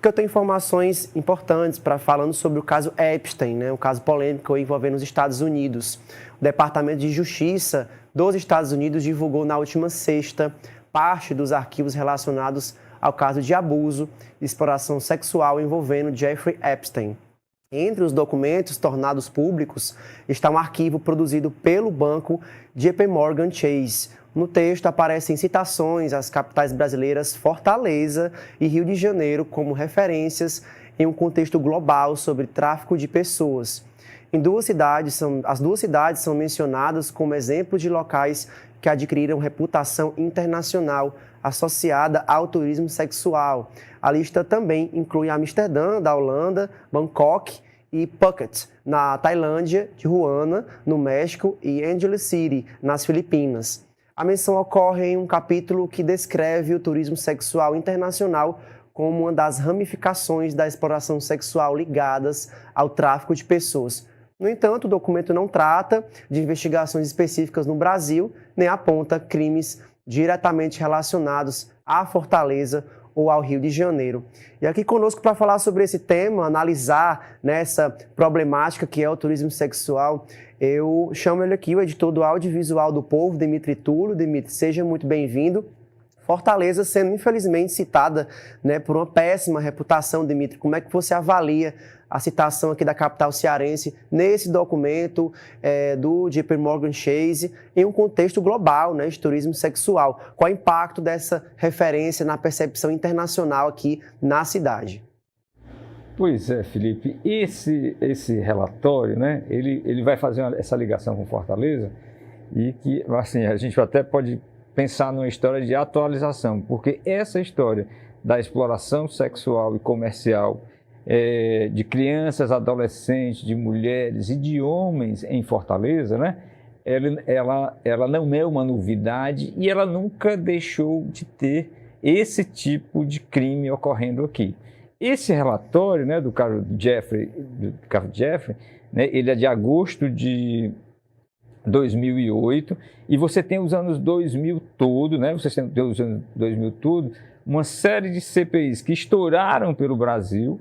porque eu tenho informações importantes falando sobre o caso Epstein, né, um caso polêmico envolvendo os Estados Unidos. O Departamento de Justiça dos Estados Unidos divulgou na última sexta parte dos arquivos relacionados ao caso de abuso e exploração sexual envolvendo Jeffrey Epstein. Entre os documentos tornados públicos está um arquivo produzido pelo banco JP Morgan Chase. No texto aparecem citações às capitais brasileiras Fortaleza e Rio de Janeiro como referências em um contexto global sobre tráfico de pessoas. As duas cidades são mencionadas como exemplos de locais que adquiriram reputação internacional associada ao turismo sexual. A lista também inclui Amsterdã, da Holanda, Bangkok e Phuket, na Tailândia, Tijuana, no México e Angeles City, nas Filipinas. A menção ocorre em um capítulo que descreve o turismo sexual internacional como uma das ramificações da exploração sexual ligadas ao tráfico de pessoas. No entanto, o documento não trata de investigações específicas no Brasil, nem aponta crimes diretamente relacionados à Fortaleza ou ao Rio de Janeiro. E aqui conosco para falar sobre esse tema, analisar essa problemática que é o turismo sexual, eu chamo ele aqui, o editor do Audiovisual do Povo, Dimitri Tulo. Dimitri, seja muito bem-vindo. Fortaleza sendo, infelizmente, citada por uma péssima reputação, Dimitri. Como é que você avalia a citação aqui da capital cearense nesse documento do JP Morgan Chase em um contexto global, de turismo sexual? Qual é o impacto dessa referência na percepção internacional aqui na cidade? Pois é, Felipe, esse relatório, ele vai fazer essa ligação com Fortaleza e que, assim, a gente até pode pensar numa história de atualização, porque essa história da exploração sexual e comercial de crianças, adolescentes, de mulheres e de homens em Fortaleza, ela não é uma novidade e ela nunca deixou de ter esse tipo de crime ocorrendo aqui. Esse relatório do caso Jeffrey, ele é de agosto de 2008 e você tem os anos 2000 todo, você tem os anos 2000 todo, uma série de CPIs que estouraram pelo Brasil,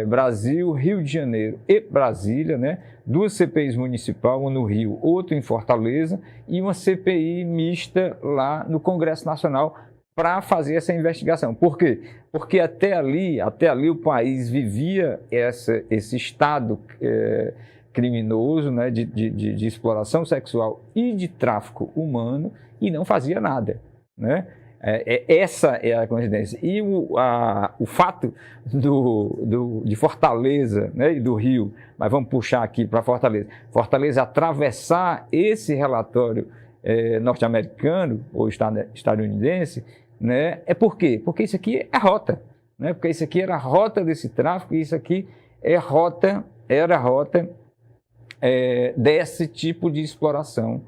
Brasil, Rio de Janeiro e Brasília, duas CPIs municipais, uma no Rio, outra em Fortaleza e uma CPI mista lá no Congresso Nacional para fazer essa investigação. Por quê? Porque até ali o país vivia esse estado criminoso, de exploração sexual e de tráfico humano e não fazia nada, Essa é a coincidência. E o fato de Fortaleza e do Rio, mas vamos puxar aqui para Fortaleza atravessar esse relatório norte-americano ou estadunidense, é por quê? Porque isso aqui é rota, porque isso aqui era a rota desse tráfico e isso aqui era a rota desse tipo de exploração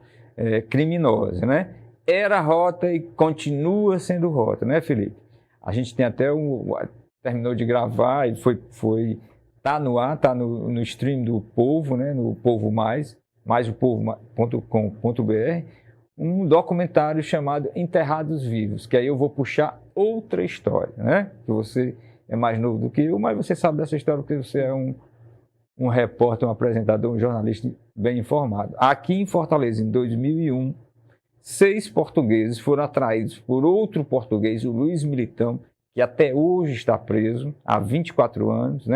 criminosa, Era rota e continua sendo rota, Felipe? A gente tem até terminou de gravar e tá no ar, tá no stream do Povo, no Povo Mais o povo.com.br, um documentário chamado Enterrados Vivos, que aí eu vou puxar outra história, Que você é mais novo do que eu, mas você sabe dessa história porque você é um repórter, um apresentador, um jornalista bem informado. Aqui em Fortaleza, em 2001, 6 portugueses foram atraídos por outro português, o Luiz Militão, que até hoje está preso, há 24 anos,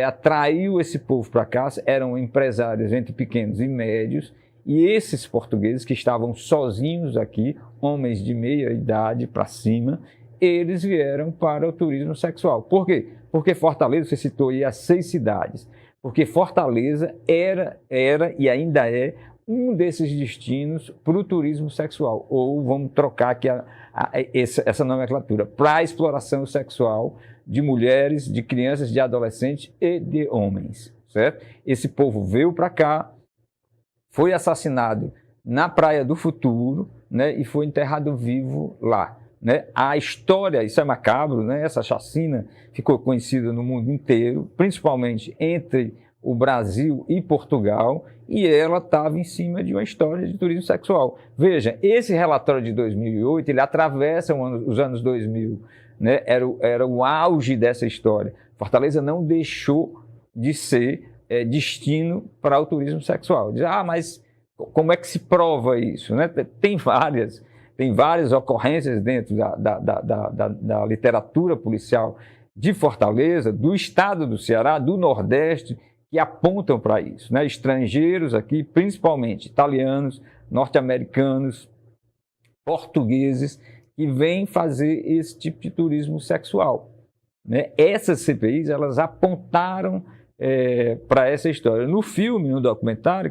atraiu esse povo para cá, eram empresários entre pequenos e médios, e esses portugueses que estavam sozinhos aqui, homens de meia idade para cima, eles vieram para o turismo sexual. Por quê? Porque Fortaleza, você citou aí as 6 cidades, porque Fortaleza era e ainda é um desses destinos para o turismo sexual, ou vamos trocar aqui essa nomenclatura, para a exploração sexual de mulheres, de crianças, de adolescentes e de homens, certo? Esse povo veio para cá, foi assassinado na Praia do Futuro, e foi enterrado vivo lá. A história, isso é macabro, essa chacina ficou conhecida no mundo inteiro, principalmente entre o Brasil e Portugal, e ela estava em cima de uma história de turismo sexual. Veja, esse relatório de 2008, ele atravessa os anos 2000 né, era o auge dessa história. Fortaleza não deixou de ser destino para o turismo sexual. Diz, mas como é que se prova isso? Né? Tem várias ocorrências dentro da literatura policial de Fortaleza, do estado do Ceará, do Nordeste, que apontam para isso. Né? Estrangeiros aqui, principalmente italianos, norte-americanos, portugueses, que vêm fazer esse tipo de turismo sexual. Né? Essas CPIs, elas apontaram para essa história. No filme, no documentário,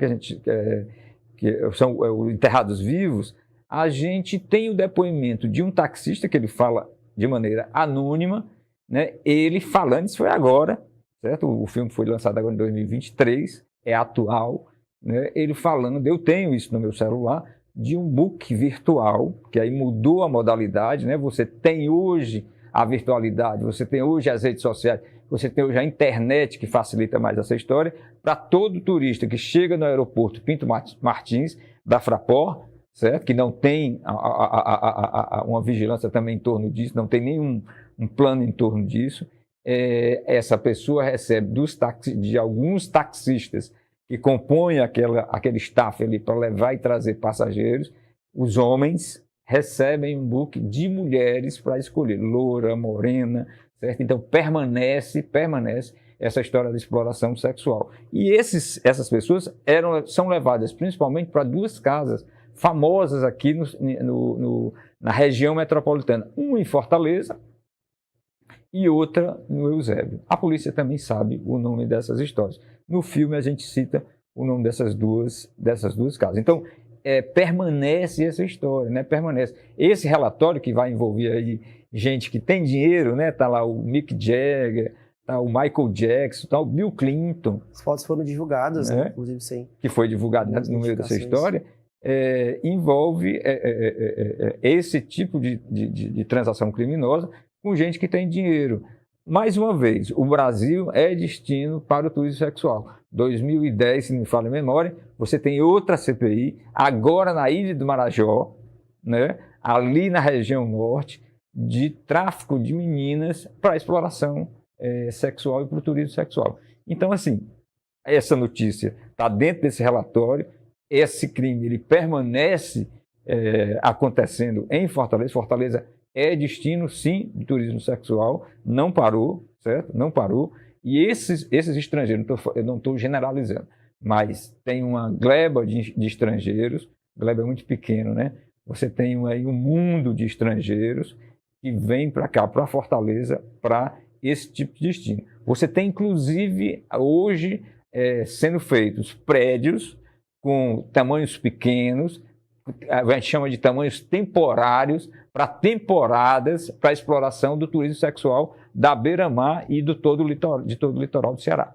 que são o Enterrados Vivos, a gente tem o depoimento de um taxista, que ele fala de maneira anônima, né? Ele falando, isso foi agora, certo? O filme foi lançado agora em 2023, é atual, né? Ele falando, eu tenho isso no meu celular, de um book virtual, que aí mudou a modalidade, né? Você tem hoje a virtualidade, você tem hoje as redes sociais, você tem hoje a internet, que facilita mais essa história, para todo turista que chega no aeroporto Pinto Martins, da Fraport, certo? Que não tem uma vigilância também em torno disso, não tem nenhum plano em torno disso. Essa pessoa recebe de alguns taxistas que compõem aquele staff ali para levar e trazer passageiros. Os homens recebem um book de mulheres para escolher, loura, morena, certo? Então permanece essa história da exploração sexual. E essas pessoas são levadas principalmente para duas casas famosas aqui na região metropolitana, uma em Fortaleza e outra no Eusébio. A polícia também sabe o nome dessas histórias. No filme a gente cita o nome dessas duas casas. Então, permanece essa história, né? Permanece. Esse relatório que vai envolver aí gente que tem dinheiro, né? Tá lá o Mick Jagger, tá o Michael Jackson, tá o Bill Clinton. As fotos foram divulgadas, né? Inclusive, sim. Que foi divulgado no meio dessa história. Envolve esse tipo de transação criminosa com gente que tem dinheiro. Mais uma vez, o Brasil é destino para o turismo sexual. 2010, se não me falha a memória, você tem outra CPI, agora na Ilha do Marajó, né, ali na região norte, de tráfico de meninas para exploração sexual e para o turismo sexual. Então, assim, essa notícia está dentro desse relatório, esse crime ele permanece acontecendo em Fortaleza. Fortaleza é destino, sim, de turismo sexual, não parou, certo? Não parou. E esses estrangeiros, eu não estou generalizando, mas tem uma gleba de estrangeiros, gleba é muito pequeno, né? Você tem aí um mundo de estrangeiros que vem para cá, para Fortaleza, para esse tipo de destino. Você tem, inclusive, hoje sendo feitos prédios com tamanhos pequenos, a gente chama de tamanhos temporários, para temporadas, para exploração do turismo sexual da beira-mar e de todo o litoral do Ceará.